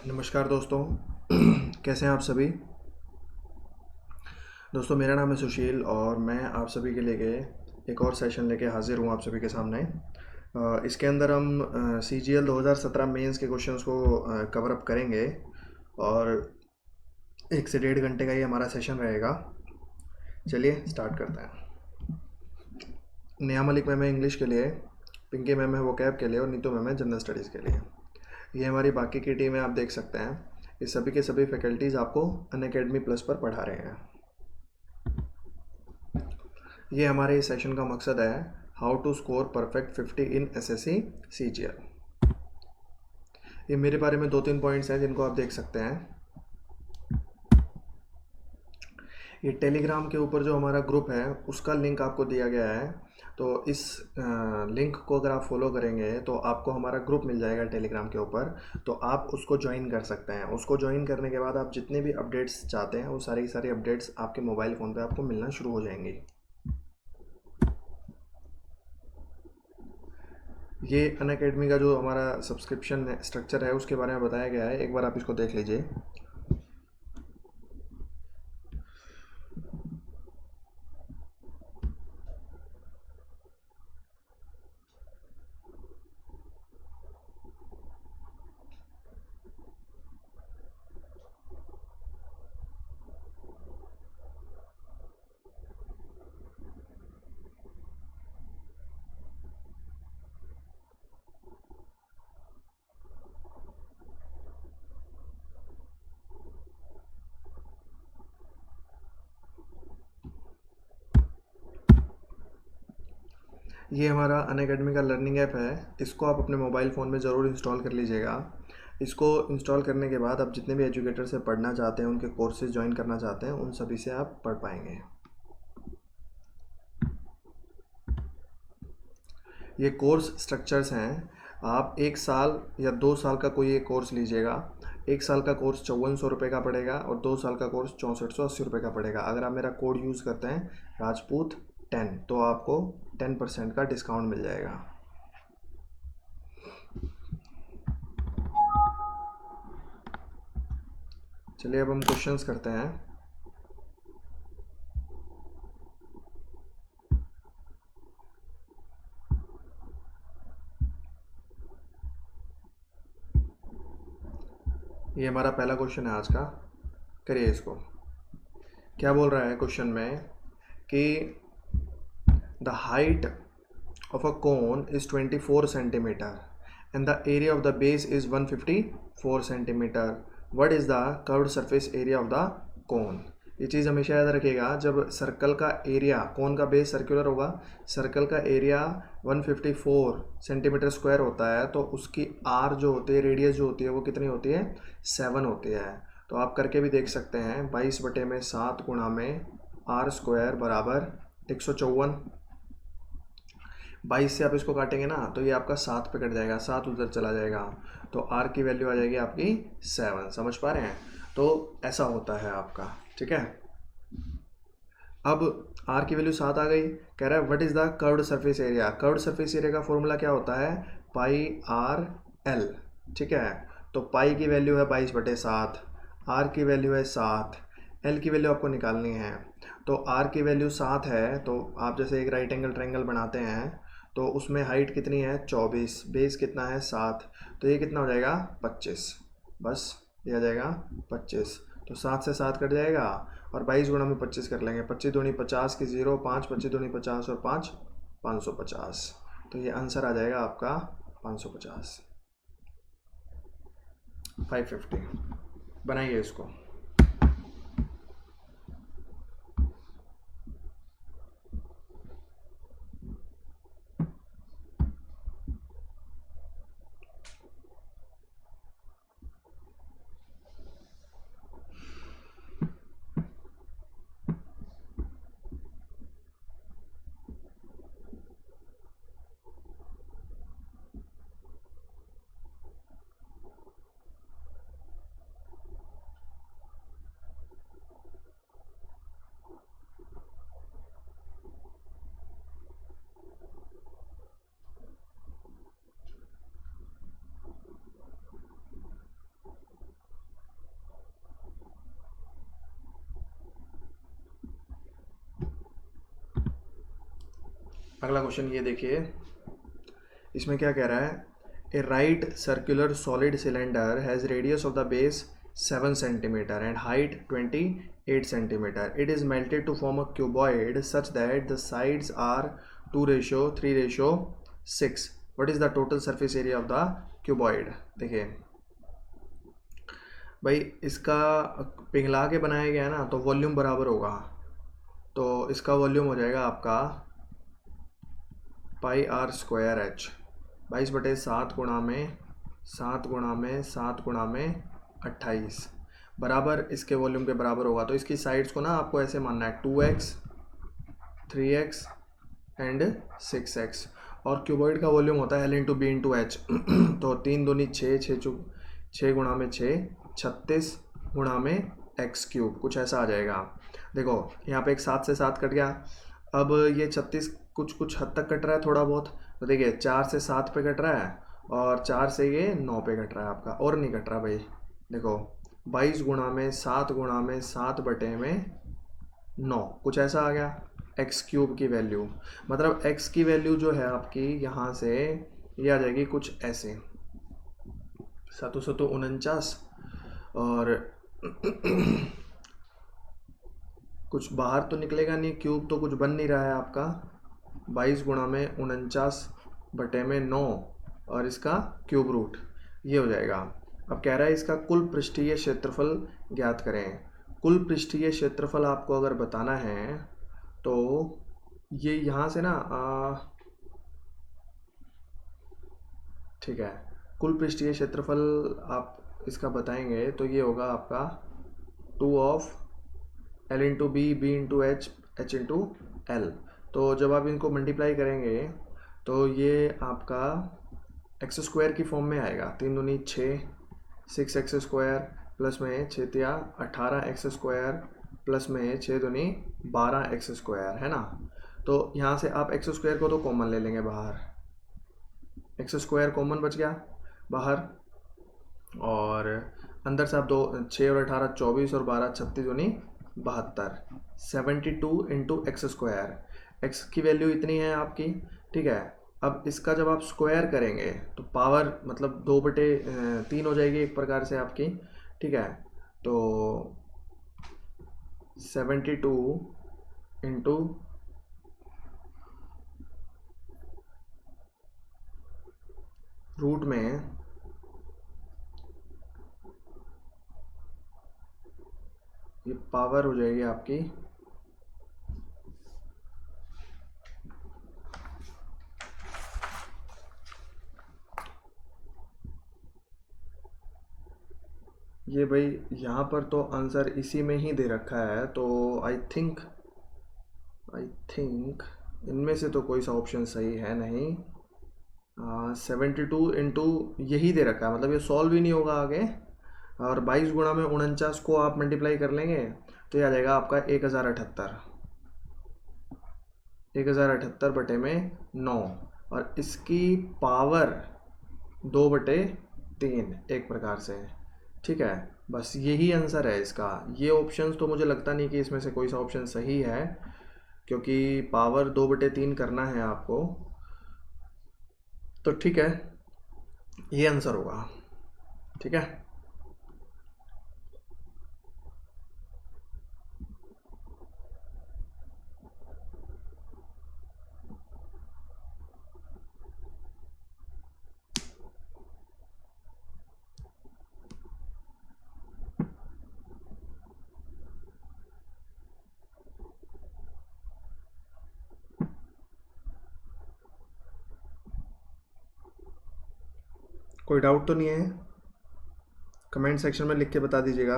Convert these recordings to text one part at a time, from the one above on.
नमस्कार दोस्तों। कैसे हैं आप सभी। दोस्तों, मेरा नाम है सुशील और मैं आप सभी के लिए एक और सेशन लेके हाजिर हूँ आप सभी के सामने। इसके अंदर हम सी जी एल 2017 मेंस के क्वेश्चंस को कवर अप करेंगे और 1 से 1.5 घंटे का ये हमारा सेशन रहेगा। चलिए स्टार्ट करते हैं। नेहा मलिक मैम है इंग्लिश के लिए, पिंकी मैम है वोकैब के लिए और नीतू मैम है जनरल स्टडीज़ के लिए। ये हमारी बाकी की टीम है, आप देख सकते हैं। ये सभी के सभी फैकल्टीज़ आपको अनअकैडमी प्लस पर पढ़ा रहे हैं। ये हमारे इस सेशन का मकसद है how to score perfect 50 in SSC CGL. ये मेरे बारे में 2-3 पॉइंट्स हैं जिनको आप देख सकते हैं। ये टेलीग्राम के ऊपर जो हमारा ग्रुप है उसका लिंक आपको दिया गया है, तो इस लिंक को अगर आप फॉलो करेंगे तो आपको हमारा ग्रुप मिल जाएगा टेलीग्राम के ऊपर। तो आप उसको ज्वाइन कर सकते हैं। उसको ज्वाइन करने के बाद आप जितने भी अपडेट्स चाहते हैं वो सारी की सारी अपडेट्स आपके मोबाइल फ़ोन पे आपको मिलना शुरू हो जाएंगी। ये अनअकैडमी का जो हमारा सब्सक्रिप्शन स्ट्रक्चर है उसके बारे में बताया गया है, एक बार आप इसको देख लीजिए। ये हमारा अनअकैडमी का लर्निंग ऐप है, इसको आप अपने मोबाइल फ़ोन में ज़रूर इंस्टॉल कर लीजिएगा। इसको इंस्टॉल करने के बाद आप जितने भी एजुकेटर से पढ़ना चाहते हैं, उनके कोर्सेज ज्वाइन करना चाहते हैं, उन सभी से आप पढ़ पाएंगे। ये कोर्स स्ट्रक्चर्स हैं। आप 1 साल या 2 साल का कोई एक कोर्स लीजिएगा। 1 साल का कोर्स 5400 रुपये का पड़ेगा और 2 साल का कोर्स 6480 रुपये का पड़ेगा। अगर आप मेरा कोड यूज़ करते हैं राजपूत 10 तो आपको 10% का डिस्काउंट मिल जाएगा। चलिए अब हम क्वेश्चंस करते हैं। ये हमारा पहला क्वेश्चन है आज का, करिए इसको। क्या बोल रहा है क्वेश्चन में कि the height of a cone is 24 centimeter and the area of the base is 154 centimeter. What is the curved surface area of the cone? ये चीज़ हमेशा याद रखिएगा, जब सर्कल का एरिया, कोन का बेस सर्कुलर होगा, सर्कल का एरिया 154 सेंटीमीटर स्क्वायर होता है तो उसकी आर जो होती है, रेडियस जो होती है वो कितनी होती है, 7 होती है। तो आप करके भी देख सकते हैं, 22/7 गुणा में आर स्क्वायर बराबर 154। 22 से आप इसको काटेंगे ना तो ये आपका 7 पे कट जाएगा, 7 उधर चला जाएगा तो आर की वैल्यू आ जाएगी आपकी 7। समझ पा रहे हैं? तो ऐसा होता है आपका, ठीक है। अब आर की वैल्यू 7 आ गई। कह रहा है what is the curved surface area. Curved surface area का फॉर्मूला क्या होता है, पाई आर एल, ठीक है। तो पाई की वैल्यू है 22/7, आर की वैल्यू है 7, एल की वैल्यू आपको निकालनी है। तो आर की वैल्यू 7 है, तो आप जैसे एक राइट एंगल ट्रायंगल बनाते हैं तो उसमें हाइट कितनी है 24, बेस कितना है 7, तो ये कितना हो जाएगा 25। बस ये आ जाएगा 25। तो 7 से 7 कट जाएगा और 22 × 25 कर लेंगे। 25 दूनी 50 की 0, 5 25 दूनी 50 और 5 550। तो ये आंसर आ जाएगा आपका 550, 550। बनाइए इसको। अगला क्वेश्चन ये देखिए, इसमें क्या कह रहा है, a right circular solid cylinder has radius of the base 7 centimetre and height 28 centimetre. It is melted to form a cuboid such that the sides are 2:3:6. What is the total surface area of the cuboid. देखिए भाई, इसका पिघला के बनाया गया है ना, तो वॉल्यूम बराबर होगा. तो इसका वॉल्यूम हो जाएगा आपका πr²h 22/7 गुणा में 28 बराबर इसके वॉल्यूम के बराबर होगा. तो इसकी साइड्स को ना आपको ऐसे मानना है 2x 3x एंड 6x. और क्यूबॉइड का वॉल्यूम होता है L/B/H. तो 3 दूनी 6, 6 गुणा में 6 36 गुणा में x³ कुछ ऐसा आ जाएगा. देखो यहाँ पे एक 7 से 7 कट गया. अब ये 36 कुछ हद तक कट रहा है थोड़ा बहुत. तो देखिए 4 से 7 पे कट रहा है और 4 से ये 9 पे कट रहा है आपका, और नहीं कट रहा भाई. देखो 22 गुणा में 7 गुणा में 7 बटे में 9 कुछ ऐसा आ गया x³ की वैल्यू. मतलब x की वैल्यू जो है आपकी यहाँ से ये आ जाएगी कुछ ऐसे 749 और कुछ बाहर तो निकलेगा नहीं, क्यूब तो कुछ बन नहीं रहा है आपका. 22 गुणा में 49 बटे में 9 और इसका क्यूब रूट ये हो जाएगा. अब कह रहा है इसका कुल पृष्ठीय क्षेत्रफल ज्ञात करें. कुल पृष्ठीय क्षेत्रफल आपको अगर बताना है तो ये यहाँ से ना ठीक है, कुल पृष्ठीय क्षेत्रफल आप इसका बताएंगे तो ये होगा आपका 2 ऑफ L/B B/H H/L. तो जब आप इनको मल्टीप्लाई करेंगे तो ये आपका x² की फॉर्म में आएगा. 3 दूनी 6 6x² प्लस में 6 18x² प्लस में 6 दूनी 12x² है ना. तो यहाँ से आप x² को तो कॉमन ले लेंगे बाहर, x² कॉमन बच गया बाहर, और अंदर से आप 6 और 18 24 और 12 36 दूनी 72 72 इंटू x². x की वैल्यू इतनी है आपकी. ठीक है, अब इसका जब आप स्क्वायर करेंगे तो पावर मतलब 2/3 हो जाएगी एक प्रकार से आपकी. ठीक है, तो 72 इंटू रूट में ये पावर हो जाएगी आपकी ये भाई यहाँ पर तो आंसर इसी में ही दे रखा है. तो आई थिंक इनमें से तो कोई सा ऑप्शन सही है नहीं. 72 इंटू यही दे रखा है, मतलब ये सॉल्व ही नहीं होगा आगे. और 22 गुणा में 49 को आप मल्टीप्लाई कर लेंगे तो ये आ जाएगा आपका 1078 बटे में 9 और इसकी पावर 2/3 एक प्रकार से. ठीक है, बस यही आंसर है इसका. ये ऑप्शंस तो मुझे लगता नहीं कि इसमें से कोई सा ऑप्शन सही है, क्योंकि पावर 2/3 करना है आपको. तो ठीक है, ये आंसर होगा. ठीक है, कोई डाउट तो नहीं है? कमेंट सेक्शन में लिख के बता दीजिएगा.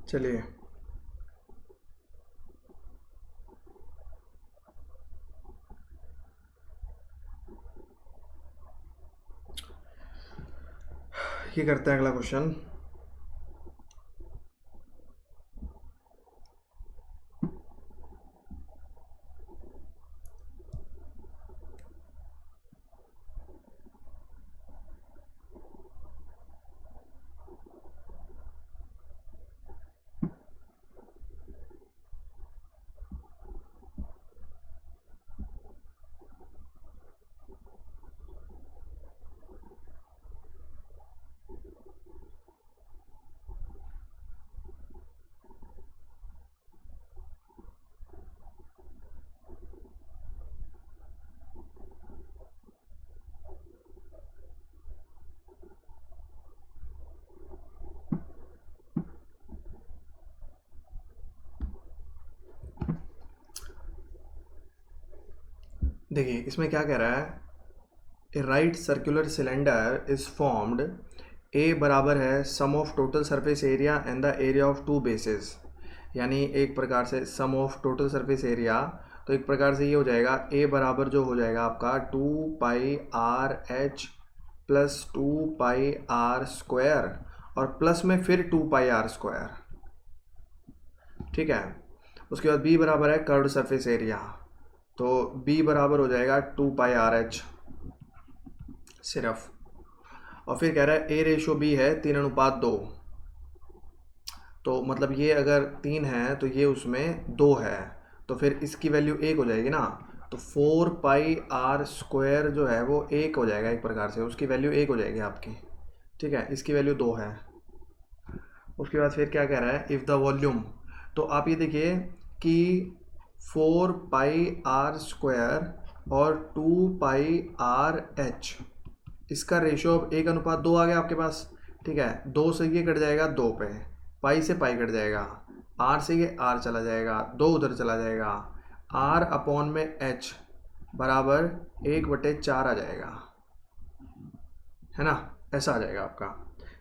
चलिए ये करते हैं अगला क्वेश्चन। देखिए इसमें क्या कह रहा है, a right circular cylinder is formed, a बराबर है sum of total surface area and the area of two bases. यानी एक प्रकार से sum of total surface area, तो एक प्रकार से ये हो जाएगा ए बराबर जो हो जाएगा आपका 2πr/h प्लस 2πr² और प्लस में फिर 2πr²। ठीक है, उसके बाद बी बराबर है कर्व्ड सरफेस एरिया, तो बी बराबर हो जाएगा 2πrh सिर्फ। और फिर कह रहा है ए रेशो बी है 3:2, तो मतलब ये अगर 3 है तो ये उसमें 2 है, तो फिर इसकी वैल्यू 1 हो जाएगी ना, तो 4πr² जो है वो 1 हो जाएगा, एक प्रकार से उसकी वैल्यू 1 हो जाएगी आपकी। ठीक है, इसकी वैल्यू 2 है। उसके बाद फिर क्या कह रहा है, इफ़ द वॉल्यूम, तो आप ये देखिए कि 4πr² और 2πrh इसका रेशो अब 1:2 आ गया आपके पास। ठीक है, 2 से ये कट जाएगा 2 पे, पाई से पाई कट जाएगा, आर से ये आर चला जाएगा, 2 उधर चला जाएगा, आर अपॉन में एच बराबर 1/4 आ जाएगा, है ना, ऐसा आ जाएगा आपका।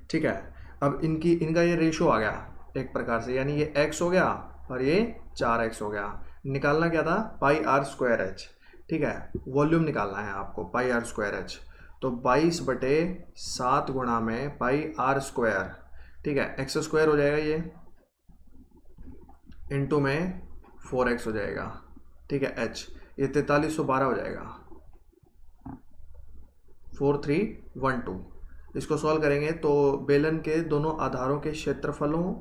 ठीक है, अब इनका ये रेशो आ गया एक प्रकार से, यानी ये x हो गया और ये 4x हो गया। निकालना क्या था, πr²h। ठीक है, वॉल्यूम निकालना है आपको πr²h, तो 22/7 गुणा में πr²। ठीक है, x² हो जाएगा ये, इंटू में 4x हो जाएगा। ठीक है, h ये 4312 हो जाएगा, 4312। इसको सॉल्व करेंगे तो बेलन के दोनों आधारों के क्षेत्रफलों,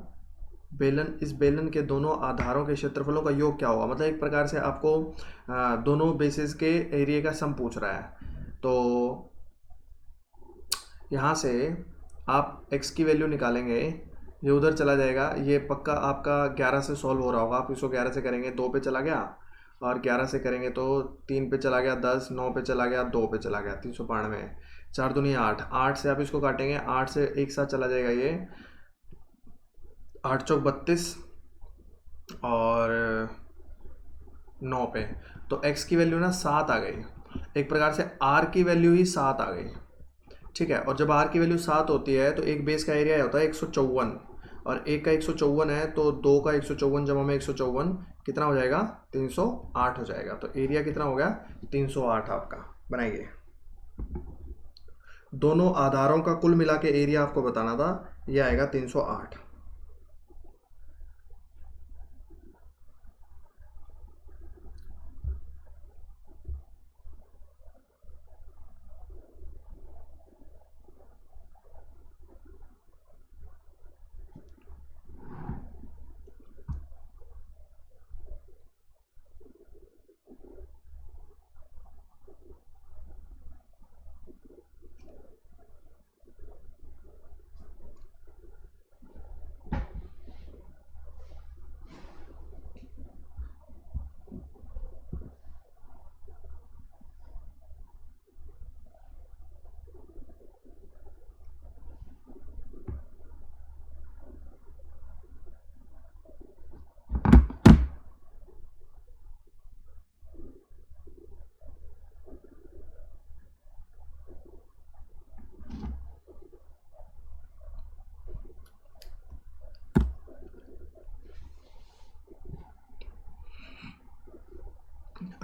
इस बेलन के दोनों आधारों के क्षेत्रफलों का योग क्या होगा, मतलब एक प्रकार से आपको दोनों बेसिस के एरिया का सम पूछ रहा है। तो यहाँ से आप x की वैल्यू निकालेंगे, ये उधर चला जाएगा, ये पक्का आपका 11 से सॉल्व हो रहा होगा। आप इसको 11 से करेंगे 2 पे चला गया, और 11 से करेंगे तो 3 पे चला गया 10, 9 पे चला गया 2 पे चला गया 392, 4 दूनी 8, 8 से आप इसको काटेंगे, 8 से एक साथ चला जाएगा ये 8 चौक 32 और 9 पे, तो x की वैल्यू ना 7 आ गई। एक प्रकार से r की वैल्यू ही 7 आ गई। ठीक है, और जब r की वैल्यू 7 होती है तो एक बेस का एरिया होता है 154, और एक का 154 है, तो 2 का 154 जमा में 154 कितना हो जाएगा, 308 हो जाएगा। तो एरिया कितना हो गया, 308 आपका। बनाइए, दोनों आधारों का कुल मिला के एरिया आपको बताना था, ये आएगा 308।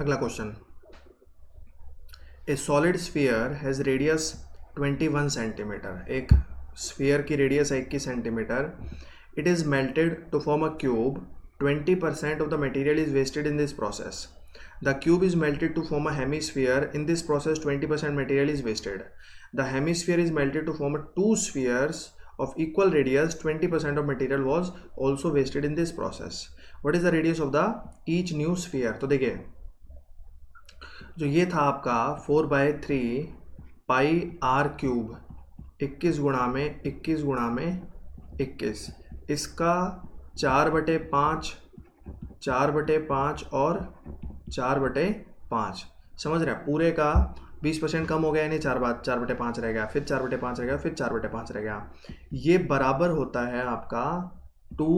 अगला question, a solid sphere has radius 21 centimetre, एक स्फीयर की रेडियस है 21 centimetre. It is melted to form a cube. 20% of the material is wasted in this process. The cube is melted to form a hemisphere. In this process 20% material is wasted. The hemisphere is melted to form two spheres of equal radius. 20% of material was also wasted in this process. What is the radius of the each new sphere? तो देखिए, जो ये था आपका 4/3 पाई are cube, 21 गुणा में 21 गुणा में 21, इसका 4/5, 4/5 और 4/5, समझ रहे हैं? पूरे का 20% कम हो गया, यानी 4/5 रह गया, फिर 4/5 रह गया, फिर 4/5 रह गया. ये बराबर होता है आपका 2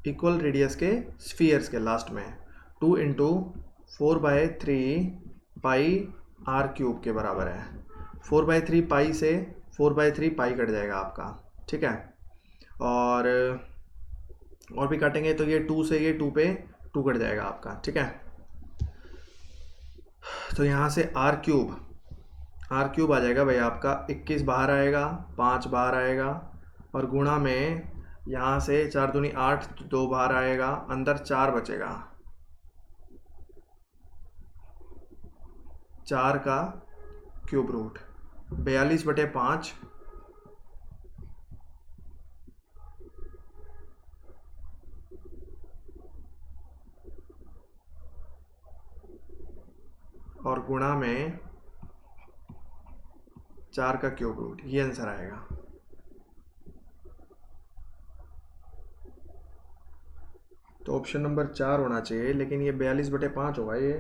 इक्वल रेडियस के स्फीयर्स के लास्ट में. 2 इंटू 4/3 पाई आर क्यूब के बराबर है. 4/3 पाई से 4/3 पाई कट जाएगा आपका, ठीक है. और भी काटेंगे तो ये 2 से ये 2 पे 2 कट जाएगा आपका, ठीक है. तो यहाँ से आर क्यूब आ जाएगा भाई आपका 21 बाहर आएगा, 5 बाहर आएगा, और गुणा में यहाँ से 4 दूनी 8, 2 बाहर आएगा, अंदर 4 बचेगा, 4 का क्यूब रूट 42/5 और गुणा में 4 का क्यूब रूट. ये आंसर आएगा. तो ऑप्शन नंबर 4 होना चाहिए, लेकिन ये 42/5 होगा. ये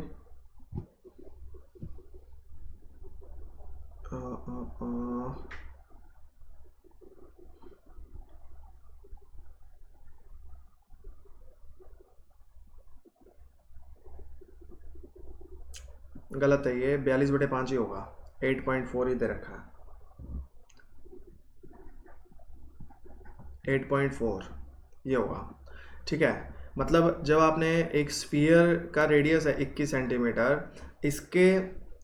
गलत है, ये 42/5 ही होगा. 8.4 ही दे रखा है, 8.4 ये होगा, ठीक है. मतलब जब आपने एक स्फीयर का रेडियस है 21 सेंटीमीटर,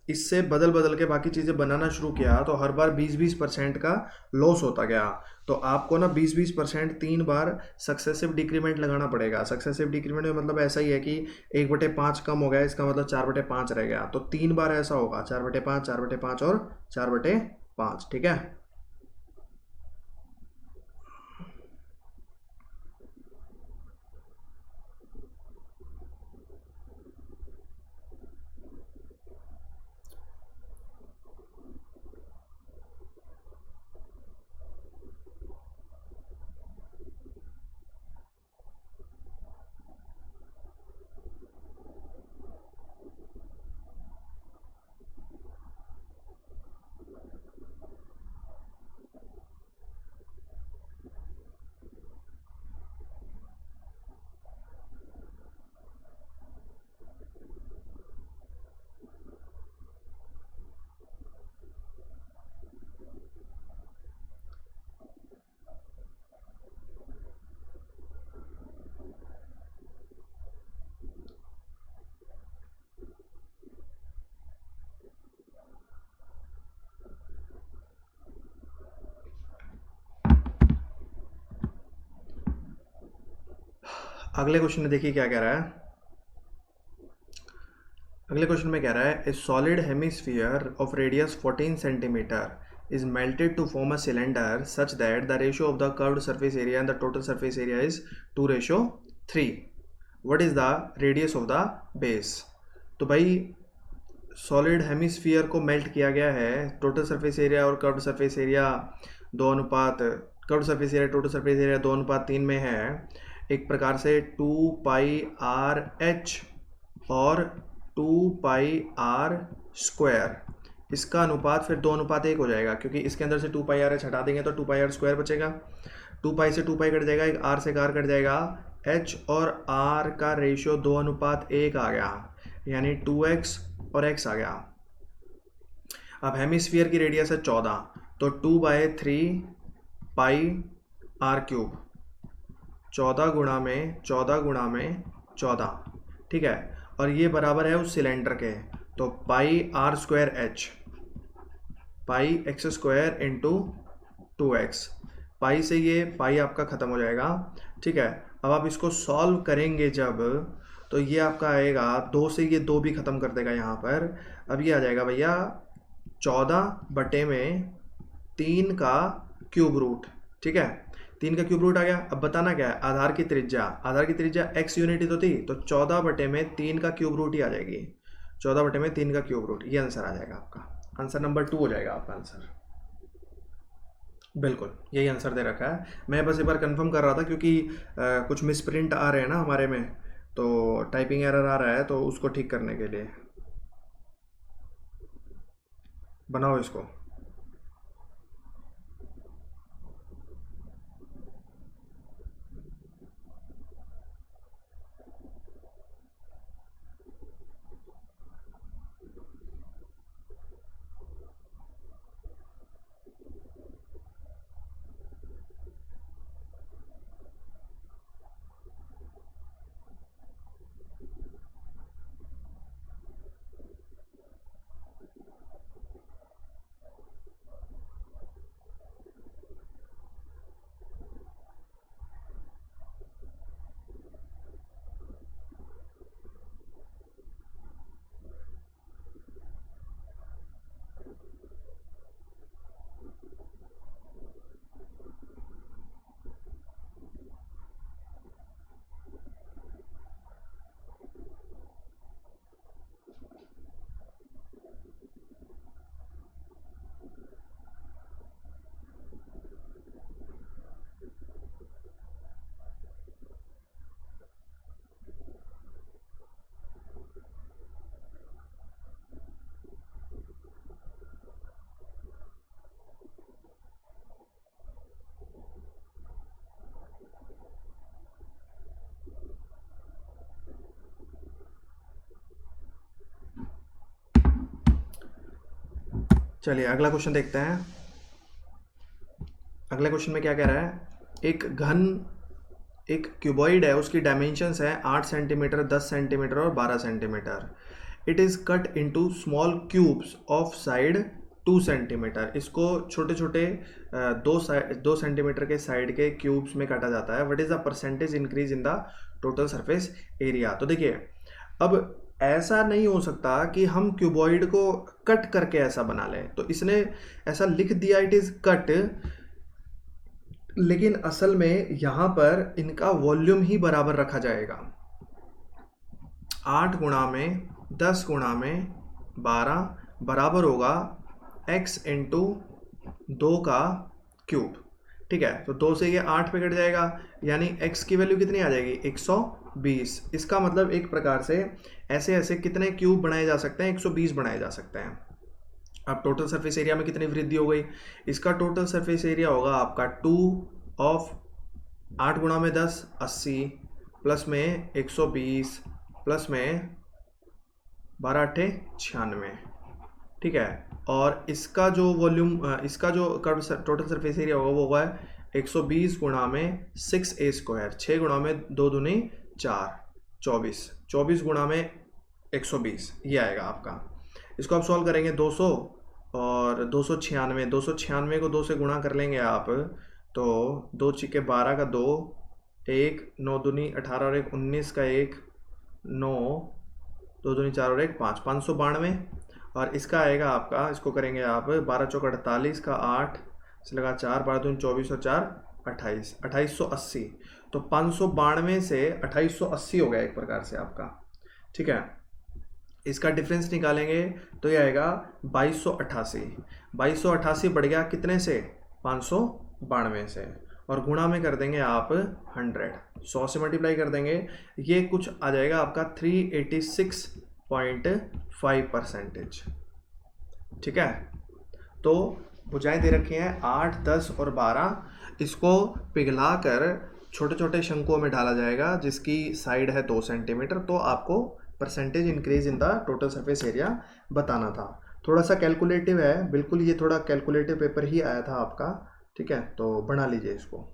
इससे बदल के बाकी चीज़ें बनाना शुरू किया, तो हर बार 20% का लॉस होता गया. तो आपको ना 20% 3 बार सक्सेसिव डिक्रीमेंट लगाना पड़ेगा. सक्सेसिव डिक्रीमेंट में मतलब ऐसा ही है कि 1/5 कम हो गया, इसका मतलब 4/5 रह गया. तो 3 बार ऐसा होगा, 4/5, 4/5 और 4/5, ठीक है. अगले क्वेश्चन में देखिए क्या कह रहा है. अगले क्वेश्चन में कह रहा है, a solid hemisphere of radius 14 centimetre is melted to form a cylinder such that the ratio of the curved surface area and the total surface area is 2:3. What is the radius of the base? तो भाई solid hemisphere को melt किया गया है, total surface area और curved surface area 2:, curved surface area total surface area 2:3 में है. एक प्रकार से 2πRh और 2πr², इसका अनुपात फिर 2:1 हो जाएगा, क्योंकि इसके अंदर से 2πRh हटा देंगे तो 2πr² बचेगा. 2π से 2π कट जाएगा, एक r से r कट जाएगा, h और r का रेशियो 2:1 आ गया, यानी 2x और x आ गया. अब हेमिस्फीयर की रेडियस है 14, तो 2/3 पाई r क्यूब, 14 गुणा में 14, ठीक है, और ये बराबर है उस सिलेंडर के, तो pi r square h, pi x square into 2x, pi से ये पाई आपका ख़त्म हो जाएगा। ठीक है, अब आप इसको सॉल्व करेंगे जब, तो ये आपका आएगा 2 से ये 2 भी ख़त्म कर देगा यहाँ पर। अब ये आ जाएगा भैया 14/3 का क्यूब रूट। ठीक है, 3 का क्यूब रूट आ गया। अब बताना क्या है, आधार की त्रिज्या x यूनिट ही तो थी, तो 14/3 का क्यूब रूट ही आ जाएगी, 14/3 का क्यूब रूट। ये आंसर आ जाएगा आपका, आंसर नंबर 2 हो जाएगा आपका आंसर। बिल्कुल यही आंसर दे रखा है, मैं बस एक बार कंफर्म कर रहा था क्योंकि कुछ मिसप्रिंट आ रहे हैं ना हमारे में, तो टाइपिंग एरर आ रहा है, तो उसको ठीक करने के लिए बनाओ इसको। चलिए अगला क्वेश्चन देखते हैं। अगले क्वेश्चन में क्या कह रहा है, एक क्यूबॉइड है, उसकी डायमेंशंस है 8 सेंटीमीटर, 10 सेंटीमीटर और 12 centimetre. It is cut into small cubes of side 2 centimetre. इसको छोटे छोटे 2 सेंटीमीटर के साइड के क्यूब्स में काटा जाता है। What is the percentage increase in the total surface area. तो देखिए, अब ऐसा नहीं हो सकता कि हम क्यूबॉइड को कट करके ऐसा बना लें, तो इसने ऐसा लिख दिया इट इज़ कट, लेकिन असल में यहाँ पर इनका वॉल्यूम ही बराबर रखा जाएगा। 8 गुणा में 10 गुणा में 12 बराबर होगा x इंटू 2 का क्यूब। ठीक है, तो 2 से ये 8 पे कट जाएगा, यानी x की वैल्यू कितनी आ जाएगी 120। इसका मतलब एक प्रकार से ऐसे ऐसे कितने क्यूब बनाए जा सकते हैं, 120 बनाए जा सकते हैं। अब टोटल सरफेस एरिया में कितनी वृद्धि हो गई, इसका टोटल सरफेस एरिया होगा आपका 2 ऑफ 8 गुणा में 10 80 प्लस में 120 प्लस में 12 8 96। ठीक है, और इसका जो वॉल्यूम, इसका जो टोटल सरफेस एरिया होगा वो होगा 120 गुणा में 6a स्क्वायर, 6 गुणा में 2 दूनी 4 24, 24 गुणा में 120, ये आएगा आपका। इसको आप सॉल्व करेंगे 200 और 296, 296 को 2 से गुणा कर लेंगे आप, तो 2 छिके 12 का 2, 1 9 दूनी 18 और 1 19 का 1 9, 2 दूनी 4 और 1 5, 592। और इसका आएगा आपका, इसको करेंगे आप 12 चौक 48 का 8 से लगा 4, 12 दूनी 24 और 4 28, 2880। तो 592 से 2880 हो गया एक प्रकार से आपका। ठीक है, इसका डिफरेंस निकालेंगे तो ये आएगा 2288। 2288 बढ़ गया कितने से, 592 से, और गुणा में कर देंगे आप 100 से मल्टीप्लाई कर देंगे, ये कुछ आ जाएगा आपका 386.5%। ठीक है, तो भुजाएं दे रखी हैं 8 10 और 12, इसको पिघला कर छोटे छोटे शंकुओं में डाला जाएगा जिसकी साइड है 2 सेंटीमीटर। तो आपको percentage increase in the total surface area बताना था। थोड़ा सा कैलकुलेटिव है, बिल्कुल ये थोड़ा कैलकुलेटिव पेपर ही आया था आपका। ठीक है, तो बना लीजिए इसको।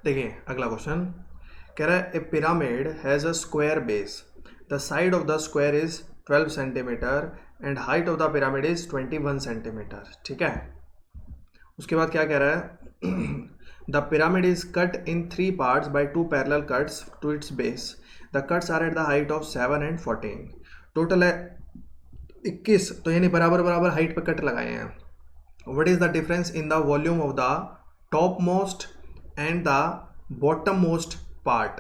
देखिए अगला क्वेश्चन कह रहा है a pyramid has a square base, the side of the square is 12 centimetre and height of the pyramid is 21 centimetre. ठीक है, उसके बाद क्या कह रहा है the pyramid is cut in 3 parts by 2 parallel cuts to its base, the cuts are at the height of 7 and 14। Total है 21, तो यानी बराबर बराबर हाइट पे कट लगाए हैं। What is the difference in the volume of the top most and the bottom most part.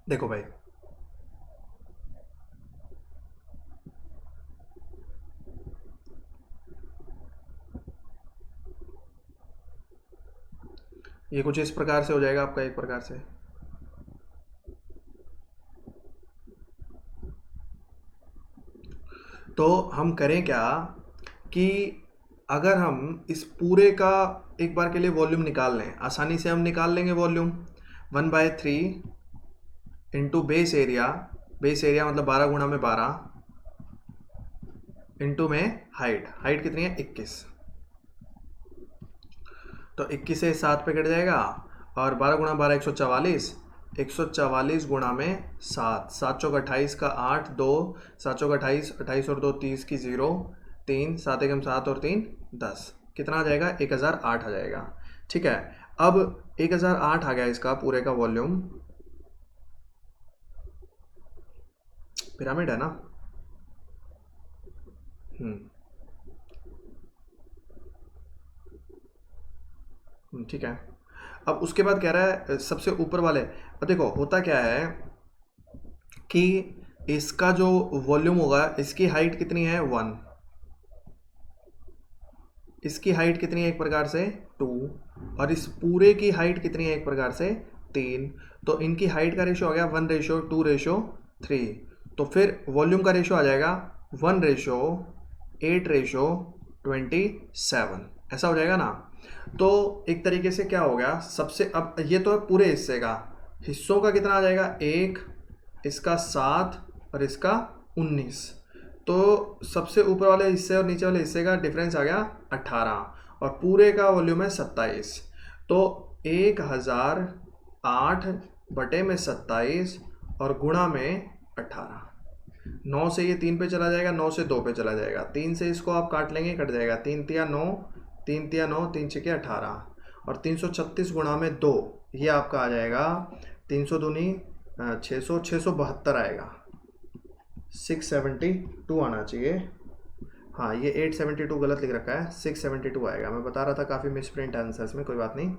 देखो भाई, ये कुछ इस प्रकार से हो जाएगा आपका, एक प्रकार से तो हम करें क्या कि अगर हम इस पूरे का एक बार के लिए वॉल्यूम निकाल लें, आसानी से हम निकाल लेंगे volume 1/3 into base area, base area मतलब 12 गुणा में 12 इंटू में हाइट, हाइट कितनी है 21, तो 21 से 7 पे कट जाएगा और 12 गुणा 12 144, 144 गुणा में 7, 7 चौक 28 का 8, 2 7 चौक 28, 28 और 2 30 की 0, 3 7 एकम 7 और 3 10, कितना आ जाएगा 1008 आ जाएगा। ठीक है, अब 1008 आ गया इसका पूरे का वॉल्यूम, पिरामिड है ना। ठीक है, अब उसके बाद कह रहा है सबसे ऊपर वाले, अब देखो होता क्या है कि इसका जो वॉल्यूम होगा, इसकी हाइट कितनी है 1, इसकी हाइट कितनी है एक प्रकार से 2, और इस पूरे की हाइट कितनी है एक प्रकार से 3, तो इनकी हाइट का रेशो आ गया 1:2:3, तो फिर वॉल्यूम का रेशो आ जाएगा 1:8:27, ऐसा हो जाएगा ना। तो एक तरीके से क्या हो गया, सबसे अब ये तो है पूरे हिस्से का, हिस्सों का कितना आ जाएगा 1, इसका 7 और इसका 19, तो सबसे ऊपर वाले हिस्से और नीचे वाले हिस्से का डिफरेंस आ गया 18 और पूरे का वॉल्यूम है 27, तो 1008 बटे में 27 और गुणा में 18, 9 से ये 3 पे चला जाएगा, 9 से 2 पे चला जाएगा, 3 से इसको आप काट लेंगे कट जाएगा, 3 तिया 9, 3 तिया 9, 3 छके 18 और 336 गुणा में 2, ये आपका आ जाएगा 300 दूनी 600, 672 आएगा, 672 आना चाहिए। हाँ, ये 872 गलत लिख रखा है, 672 आएगा, मैं बता रहा था काफ़ी मिसप्रिंट आंसर्स में, कोई बात नहीं।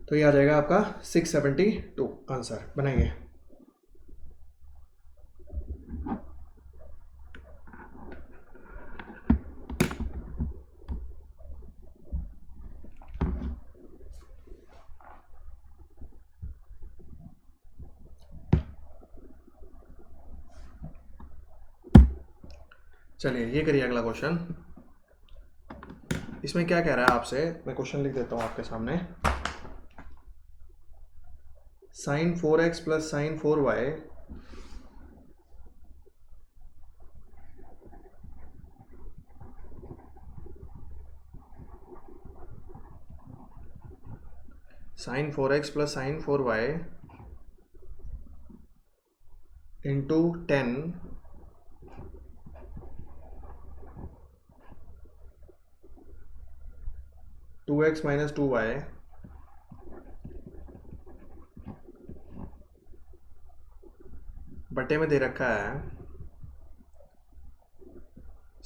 तो ये आ जाएगा आपका 672 आंसर, बनाइए। चलिए ये करिए अगला क्वेश्चन। इसमें क्या कह रहा है आपसे, मैं क्वेश्चन लिख देता हूँ आपके सामने। sin 4x plus sin 4y sin 4x plus sin 4y into 10 2x minus 2y बटे में दे रखा है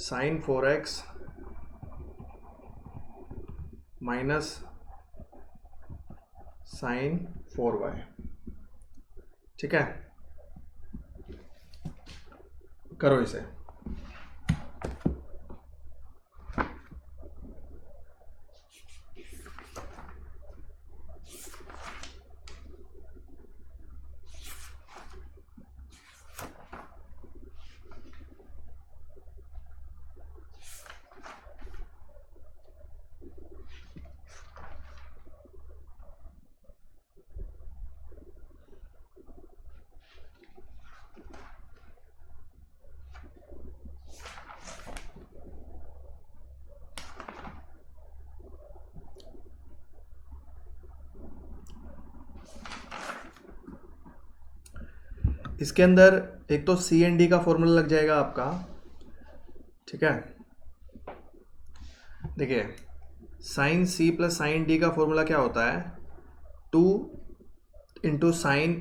sin 4x minus sin 4y। ठीक है, करो इसे। इसके अंदर एक तो सी एंड डी का फॉर्मूला लग जाएगा आपका, ठीक है। देखिए sine C plus sine D का फॉर्मूला क्या होता है, 2 into sine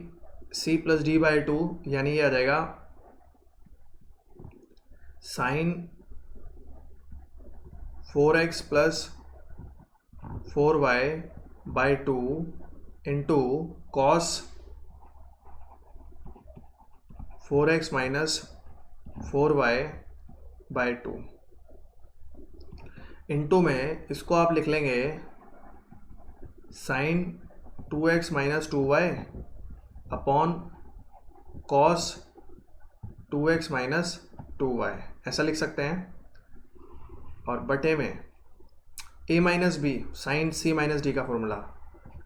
C plus D by 2, यानी ये आ जाएगा sine 4x plus 4y by 2 into cos 4x minus 4y by 2। Into में इसको आप लिख लेंगे sine 2x minus 2y upon cos 2x minus 2y, ऐसा लिख सकते हैं। और बटे में a minus B sine C minus D का फॉर्मूला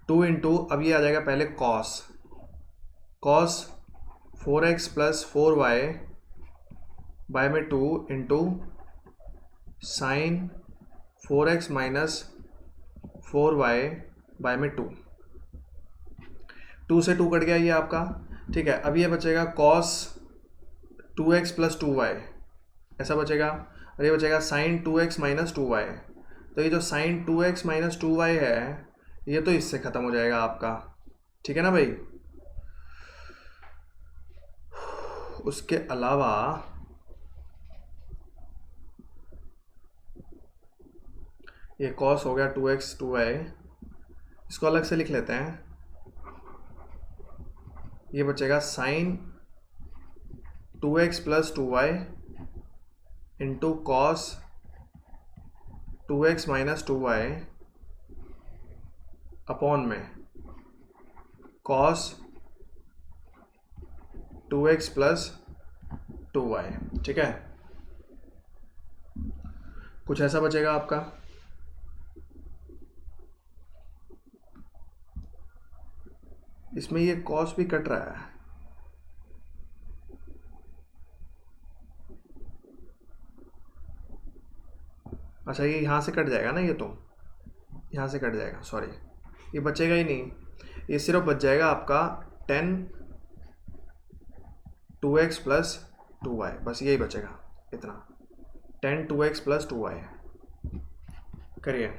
2 इंटू, अब ये आ जाएगा पहले cos 4x plus 4y bye में 2 into sign 4x minus 4y bye में 2 से 2 कट गया ये आपका, ठीक है। अब ये बचेगा कॉस 2x प्लस 2y, ऐसा बचेगा। और ये बचेगा साइन 2x माइनस 2y। तो ये जो साइन 2x माइनस 2y है ये तो इससे ख़त्म हो जाएगा आपका, ठीक है ना भाई। उसके अलावा ये कॉस हो गया 2x 2y, इसको अलग से लिख लेते हैं। ये बचेगा sine 2x plus 2y into cos 2x minus 2y upon में कॉस 2x प्लस 2y, ठीक है। कुछ ऐसा बचेगा आपका। इसमें ये कॉस भी कट रहा है, अच्छा ये यहाँ से कट जाएगा ना, ये तो यहाँ से कट जाएगा, सॉरी ये बचेगा ही नहीं, ये सिर्फ बच जाएगा आपका 10 2x प्लस 2y, बस यही बचेगा, इतना 10 2x प्लस 2y। करिए।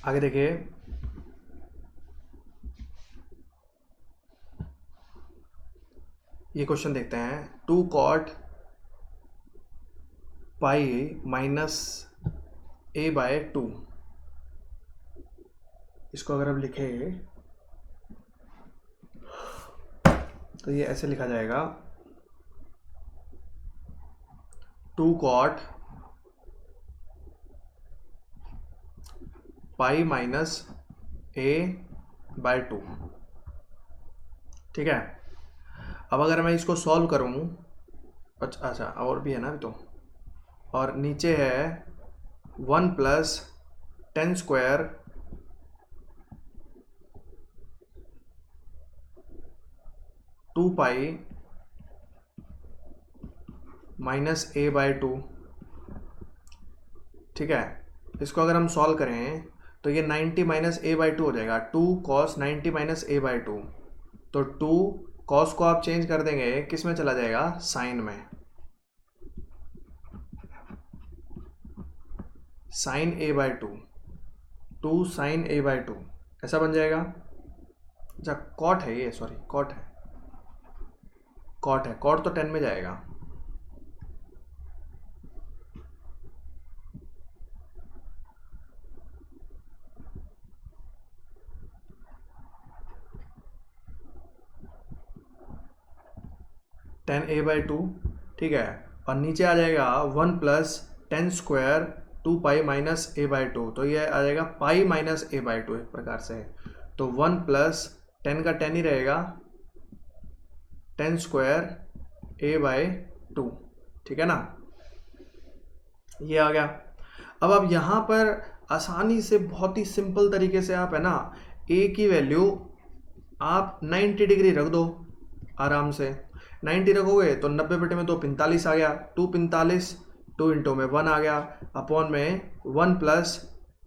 आगे देखिए, ये क्वेश्चन देखते हैं। 2 cot pi minus a by 2, इसको अगर हम लिखे तो ये ऐसे लिखा जाएगा 2 cot pi minus a by 2, ठीक है। अब अगर मैं इसको सॉल्व करूं, अच्छा और भी है ना तो, और नीचे है 1 plus 10 square two pi minus a by 2, ठीक है, इसको अगर हम सॉल्व करें तो ये 90 माइनस ए बाई टू हो जाएगा, 2 cos 90 minus A by to. तो 2 कॉस को आप चेंज कर देंगे किस में चला जाएगा, साइन में, sine A by two, 2 sine A by two ऐसा बन जाएगा। अच्छा कॉट है ये, सॉरी कॉट है, कॉट है, कॉट तो 10 में जाएगा। टेन ए बाई टू, ठीक है, और नीचे आ जाएगा 1 plus 10 square 2 pi minus A by to, तो ये आ जाएगा pi minus A by to एक प्रकार से। तो 1 प्लस 10 का 10 ही रहेगा, 10 स्क्वायर ए बाई टू, ठीक है ना, ये आ गया। अब आप यहाँ पर आसानी से बहुत ही सिंपल तरीके से आप है ना ए की वैल्यू आप 90 डिग्री रख दो आराम से। 90 रखोगे तो 90 बटे में 2 45 आ गया, 2 45, 2 इंटू में 1 आ गया, अपॉन में 1 प्लस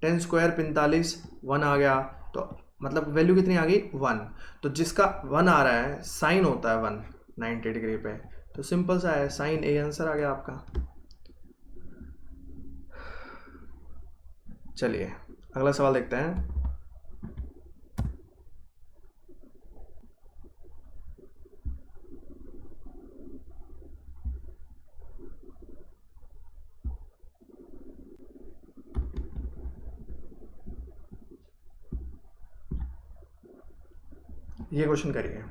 10 स्क्वायर 45 1 आ गया। तो मतलब वैल्यू कितनी आ गई, 1। तो जिसका 1 आ रहा है साइन होता है 1 90 डिग्री पे, तो सिंपल सा है, साइन ए आंसर आ गया आपका। चलिए अगला सवाल देखते हैं। ये क्वेश्चन करिए।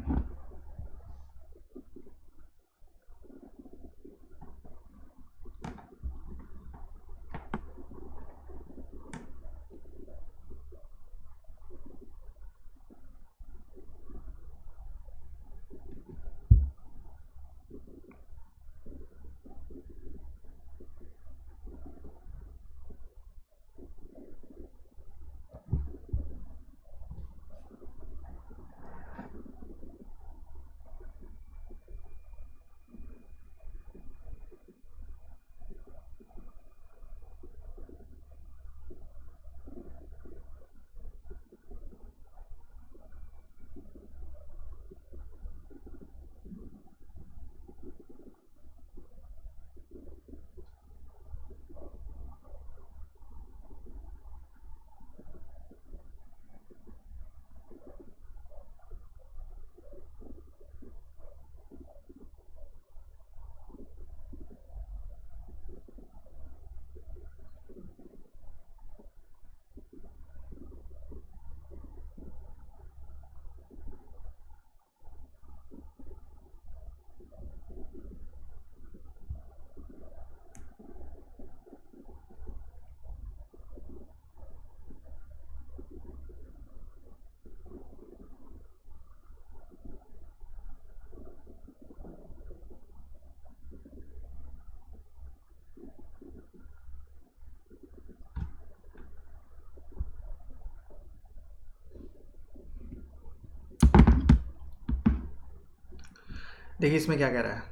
देखिए इसमें क्या कह रहा है,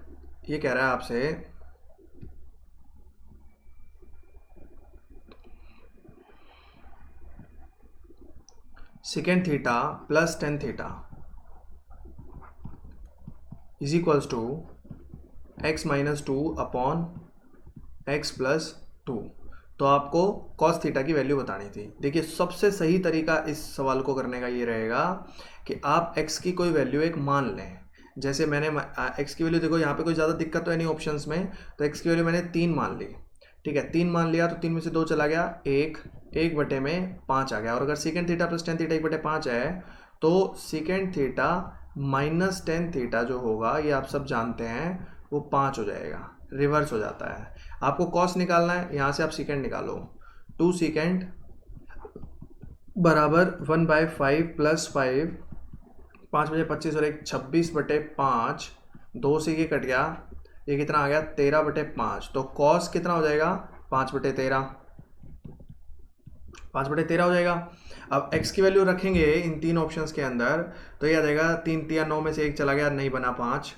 ये कह रहा है आपसे second theta plus ten theta is equals to X minus two upon X plus two. तो आपको कॉस थीटा की वैल्यू बतानी थी। देखिए सबसे सही तरीका इस सवाल को करने का ये रहेगा कि आप x की कोई वैल्यू एक मान लें। जैसे मैंने x की वैल्यू, देखो यहाँ पे कोई ज़्यादा दिक्कत तो है नहीं ऑप्शंस में, तो x की वैल्यू मैंने 3 मान ली, ठीक है, 3 मान लिया तो 3 में से 2 चला गया, 1 बटे में 5 आ गया। और अगर second theta plus ten theta 1/5 है तो second theta minus tan theta जो होगा, ये आप सब जानते हैं, वो 5 हो जाएगा, रिवर्स हो जाता है। आपको कॉस निकालना है, यहाँ से आप सेकेंड निकालो, 2 सेकेंड बराबर 1/5 प्लस 5, 5 बजे 25 और 1 26/5, 2 से ये कट गया, ये कितना आ गया 13/5। तो कॉस कितना हो जाएगा 5/13, 5/13 हो जाएगा। अब x की वैल्यू रखेंगे इन 3 ऑप्शंस के अंदर, तो ये आ जाएगा 3 तिया 9 में से 1 चला गया, नहीं बना 5,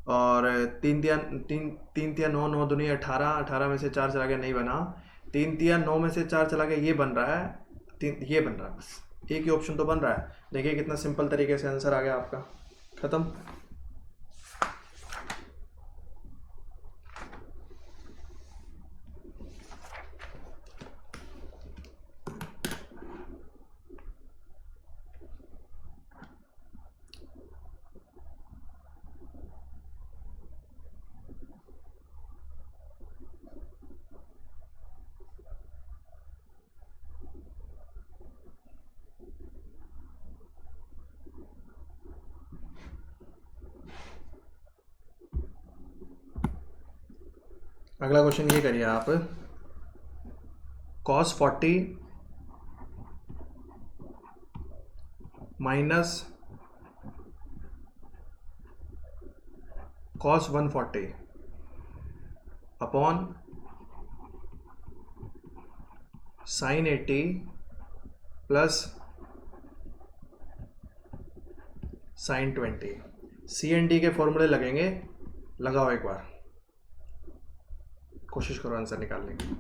और 3 तिया 9, 9 दूनी 18, 18 में से 4 चला गया, नहीं बना 3 तिया 9 में से 4 चला गया, ये बन रहा है, तीन ये बन रहा है, बस एक ही ऑप्शन तो बन रहा है। देखिए कितना सिंपल तरीके से आंसर आ गया आपका, खत्म। अगला क्वेश्चन ये करिए आप, cos 40 minus cos 140 upon sin 80 plus sin 20। C N D के फॉर्मूले लगेंगे, लगाओ एक बार, कोशिश करो आंसर निकालने की।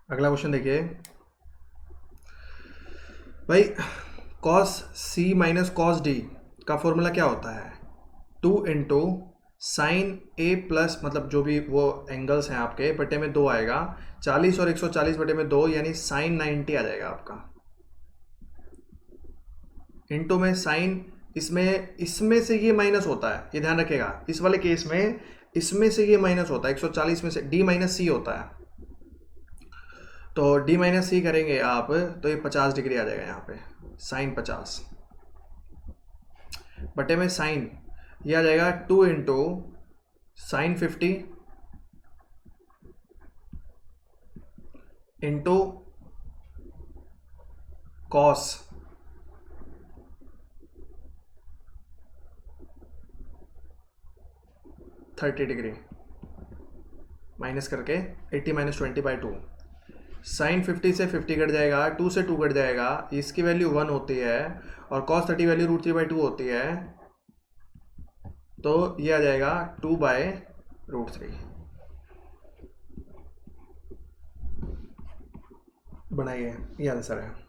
अगला क्वेश्चन देखिए भाई, cos c minus cos D का फॉर्मूला क्या होता है? 2 इंटू साइन ए प्लस, मतलब जो भी वो एंगल्स हैं आपके, बटे में 2 आएगा, 40 और 140 बटे में 2, यानी साइन 90 आ जाएगा आपका। इंटू में साइन, इसमें से ये माइनस होता है, ये ध्यान रखिएगा, इस वाले केस में इसमें से ये माइनस होता है, 140 में से डी माइनस सी होता है, तो डी माइनस सी करेंगे आप तो ये 50 डिग्री आ जाएगा यहाँ पे, साइन 50 बटे में साइन, ये आ जाएगा 2 into sign 50 into cos 30 degree, minus करके 80 माइनस 20/2, साइन 50 से 50 कट जाएगा, 2 से 2 कट जाएगा, इसकी वैल्यू 1 होती है, और कॉस 30 वैल्यू √3/2 होती है, तो ये आ जाएगा 2/√3। बनाइए, ये आंसर है।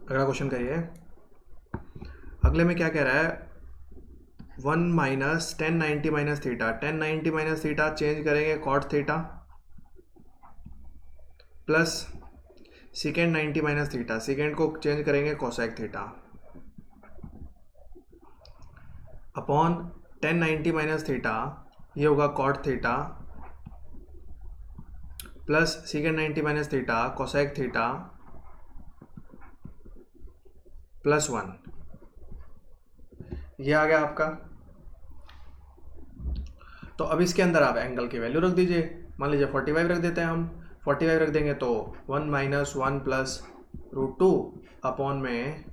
अगला क्वेश्चन करिए। अगले में क्या कह रहा है, 1 minus 1090 minus theta. 1090 minus theta change करेंगे cot theta, plus second 90 minus theta, second को चेंज करेंगे cosec theta, upon 1090 minus theta ये होगा cot theta, plus second 90 minus theta cosec theta plus 1। ये आ गया आपका। तो अब इसके अंदर आप एंगल की वैल्यू रख दीजिए। मान लीजिए 45 रख देते हैं हम। 45 रख देंगे तो 1 माइनस 1 प्लस √2 अपॉन में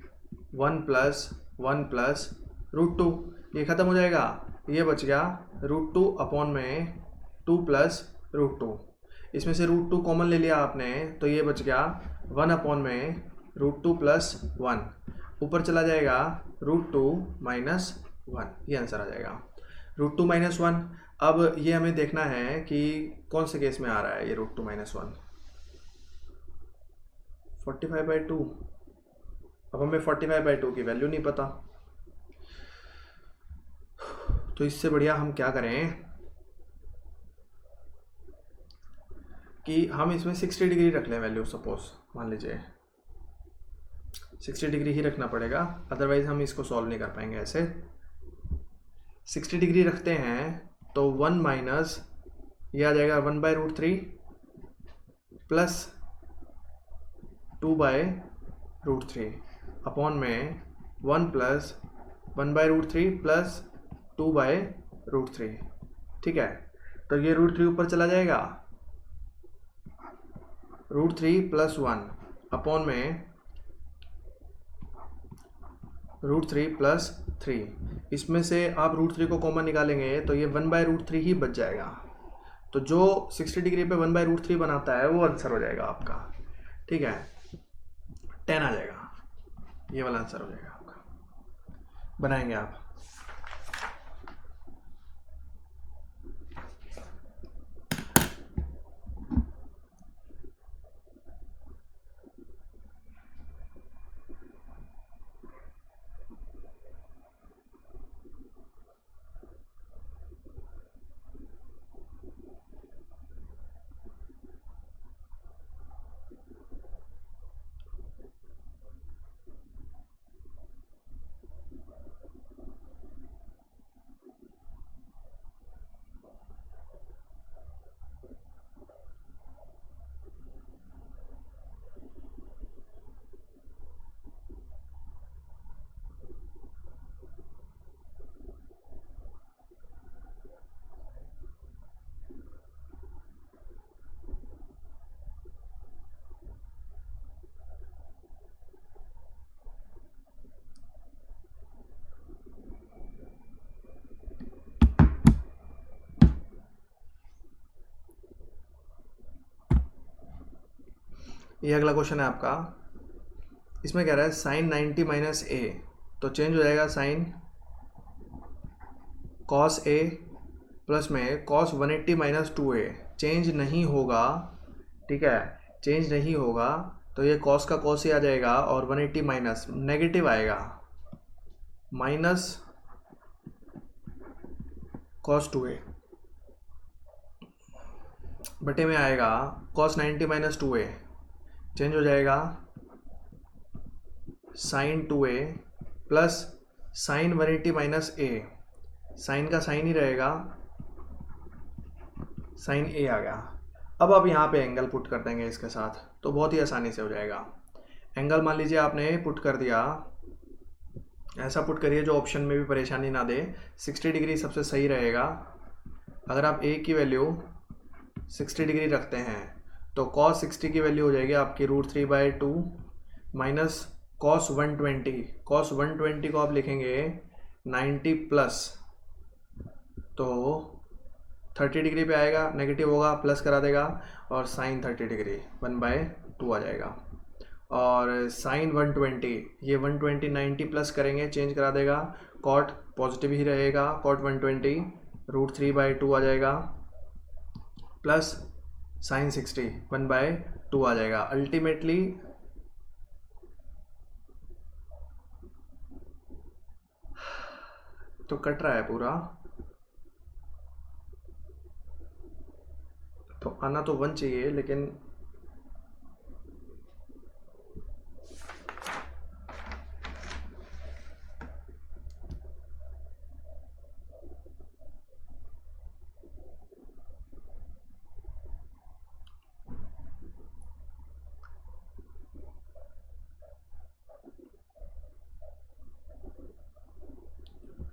1 प्लस 1 प्लस √2, ये ख़त्म हो जाएगा। ये बच गया √2 अपॉन में 2 प्लस √2। इसमें से √2 कॉमन ले लिया आपने तो ये बच गया 1 अपॉन में √2 प्लस 1। ऊपर चला जाएगा √2 माइनस 1, ये आंसर आ जाएगा √2 माइनस 1। अब ये हमें देखना है कि कौन से केस में आ रहा है ये √2 माइनस 1। 45/2। अब हमें 45/2 की वैल्यू नहीं पता, तो इससे बढ़िया हम क्या करें कि हम इसमें 60 डिग्री रख लें वैल्यू। सपोज मान लीजिए 60 डिग्री ही रखना पड़ेगा, अदरवाइज हम इसको सॉल्व नहीं कर पाएंगे ऐसे। 60 डिग्री रखते हैं तो 1 माइनस ये आ जाएगा 1/√3 प्लस 2/√3 अपॉन में 1 प्लस 1/√3 प्लस 2/√3। ठीक है, तो ये √3 ऊपर चला जाएगा, √3 प्लस 1 अपॉन में √3 प्लस 3। इसमें से आप √3 को कॉमन निकालेंगे तो ये 1/√3 ही बच जाएगा। तो जो 60 डिग्री पे 1/√3 बनाता है वो आंसर हो जाएगा आपका। ठीक है, 10 आ जाएगा, ये वाला आंसर हो जाएगा आपका। बनाएंगे आप। ये अगला क्वेश्चन है आपका। इसमें कह रहा है साइन 90 माइनस ए, तो चेंज हो जाएगा साइन कॉस ए प्लस में कॉस 180 माइनस 2a। चेंज नहीं होगा, ठीक है, चेंज नहीं होगा तो ये कॉस का कॉस ही आ जाएगा और 180 माइनस नेगेटिव आएगा, माइनस कॉस 2a बटे में आएगा कॉस 90 माइनस 2a। चेंज हो जाएगा sine 2a plus sine 180 minus a। Sine का साइन ही रहेगा, साइन a आ गया। अब आप यहाँ पे एंगल पुट कर देंगे इसके साथ तो बहुत ही आसानी से हो जाएगा। एंगल मान लीजिए आपने पुट कर दिया, ऐसा पुट करिए जो ऑप्शन में भी परेशानी ना दे। 60 डिग्री सबसे सही रहेगा। अगर आप a की वैल्यू 60 डिग्री रखते हैं तो cos 60 की वैल्यू हो जाएगी आपकी √3/2 माइनस cos 120। cos 120 को आप लिखेंगे 90 प्लस, तो 30 डिग्री पे आएगा, नेगेटिव होगा प्लस करा देगा, और साइन 30 डिग्री 1/2 आ जाएगा। और साइन 120, ये 120 90 प्लस करेंगे चेंज करा देगा, कॉट पॉजिटिव ही रहेगा, कॉट 120 √3/2 आ जाएगा, प्लस साइन 60 1/2 आ जाएगा। अल्टीमेटली तो कट रहा है पूरा, तो आना तो 1 चाहिए, लेकिन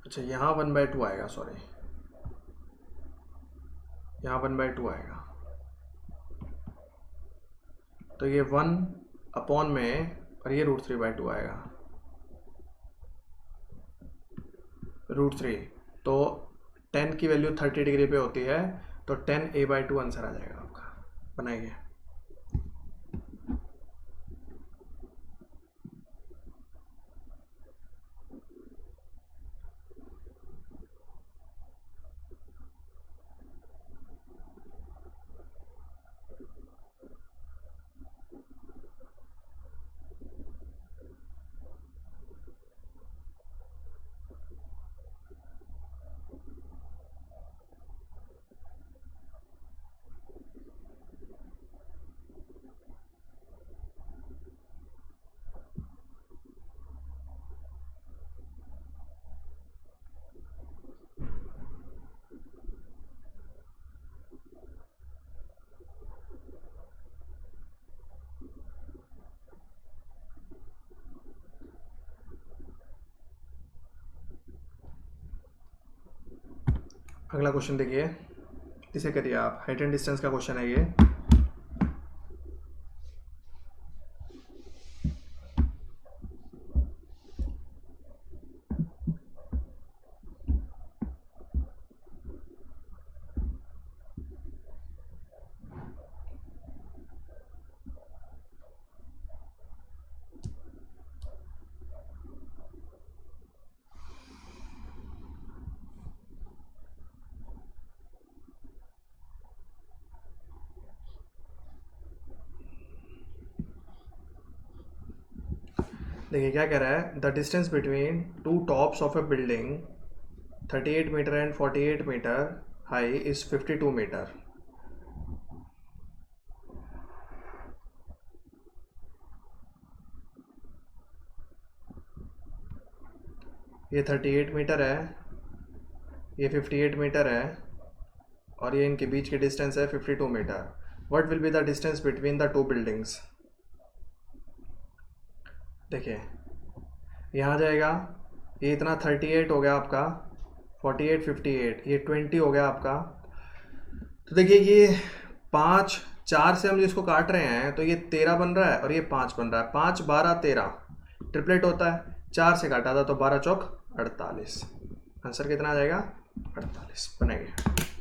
अच्छा यहाँ 1/2 आएगा, सॉरी, यहाँ 1/2 आएगा, तो ये 1 में, और ये √3/2 आएगा, √3। तो 10 की वैल्यू 30 डिग्री पे होती है, तो 10a/2 आंसर आ जाएगा आपका। बनाइए। अगला क्वेश्चन देखिए, इसे करिए आप, हाइट एंड डिस्टेंस का क्वेश्चन है ये। देखिए क्या कह रहा है, the distance between two tops of a building 38 metre and 48 metre high is 52 metre. ये 38 मीटर है, ये 58 मीटर है, और ये इनके बीच की डिस्टेंस है 52 metre. What will be the distance between the two buildings. देखिए यहाँ जाएगा, ये इतना 38 हो गया आपका, 48 58, ये 20 हो गया आपका। तो देखिए ये 5 4 से हम जिसको काट रहे हैं, तो ये 13 बन रहा है और ये 5 बन रहा है, 5 12 13 ट्रिपलेट होता है। 4 से काटा था तो 12 चौक 48, आंसर कितना आ जाएगा 48। बनाइए।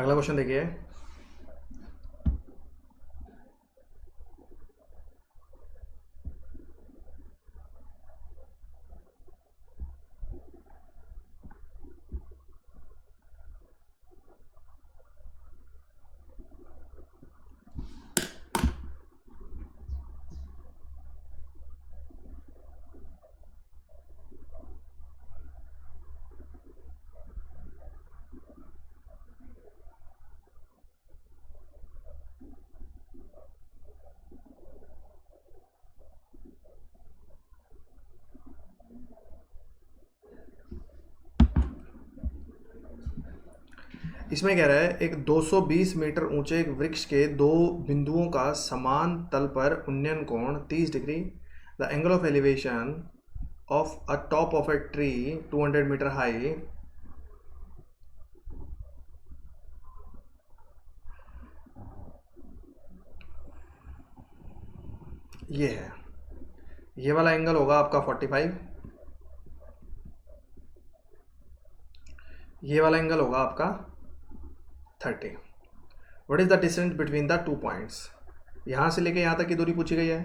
अगला क्वेश्चन देखिए। इसमें कह रहा है एक 220 मीटर ऊंचे एक वृक्ष के दो बिंदुओं का समान तल पर उन्नयन कोण 30 डिग्री। The angle of elevation of a top of a tree 200 metre high ये है। ये वाला एंगल होगा आपका 45, ये वाला एंगल होगा आपका 30। What is the distance between the 2 points. यहाँ से लेके यहाँ तक की दूरी पूछी गई है,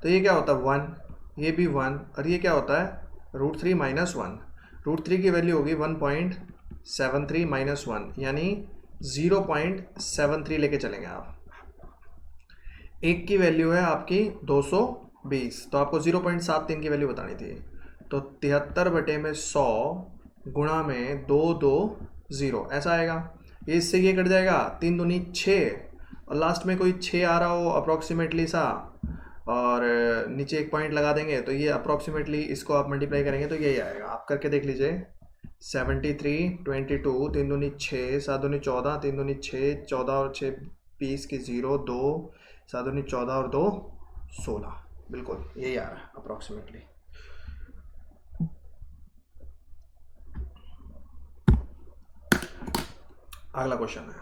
तो ये क्या होता है 1, ये भी 1, और ये क्या होता है √3 - 1। √3 की वैल्यू होगी 1.73 - 1, यानी 0.73 लेके चलेंगे आप। एक की वैल्यू है आपकी 220, तो आपको 0.73 की वैल्यू बतानी थी। तो 73/100 गुणा में 220 ऐसा आएगा। ये इससे ये कट जाएगा, 3 दूनी 6, और लास्ट में कोई 6 आ रहा हो अप्रॉक्सीमेटली सा, और नीचे एक पॉइंट लगा देंगे, तो ये अप्रॉक्सीमेटली इसको आप मल्टीप्लाई करेंगे तो यही आएगा। आप करके देख लीजिए। 73, 22, 3 दूनी 6, 7 दूनी 14, 3 दूनी 6, 14 और 6 20 की 0, 2, 7 दूनी 14 और 2 16, बिल्कुल यही आ रहा है अप्रॉक्सीमेटली। अगला क्वेश्चन है,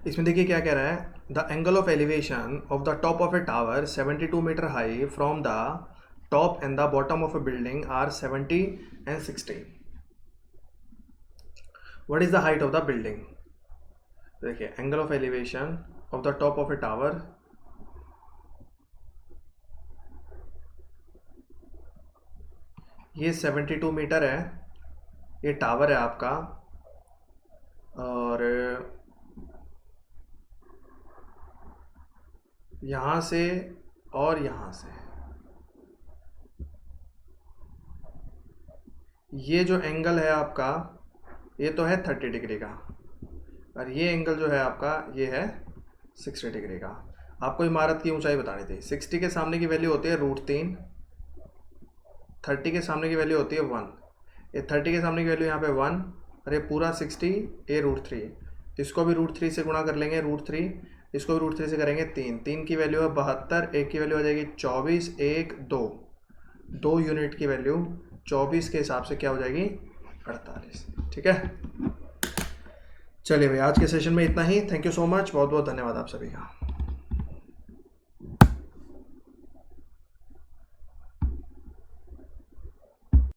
इसमें देखिए क्या कह रहा है। The angle of elevation of the top of a tower 72 metre high from the top and the bottom of a building are 70 and 60। What is the height of the building. देखिए angle of elevation of the top of a tower, ये 72 metre है, ये tower है आपका, और यहाँ से और यहाँ से ये जो एंगल है आपका, ये तो है 30 डिग्री का, और ये एंगल जो है आपका ये है 60 डिग्री का। आपको इमारत की ऊंचाई बतानी थी। 60 के सामने की वैल्यू होती है √3, 30 के सामने की वैल्यू होती है 1, ये 30 के सामने की वैल्यू यहाँ पे 1, और ये पूरा 60, ये √3, इसको भी √3 से गुणा कर लेंगे, √3, इसको भी √3 से करेंगे 3 की वैल्यू है 72, एक की वैल्यू आ जाएगी 24, 1 2, 2 यूनिट की वैल्यू 24 के हिसाब से क्या हो जाएगी 48। ठीक है, चलिए भाई आज के सेशन में इतना ही। थैंक यू सो मच, बहुत बहुत धन्यवाद आप सभी का।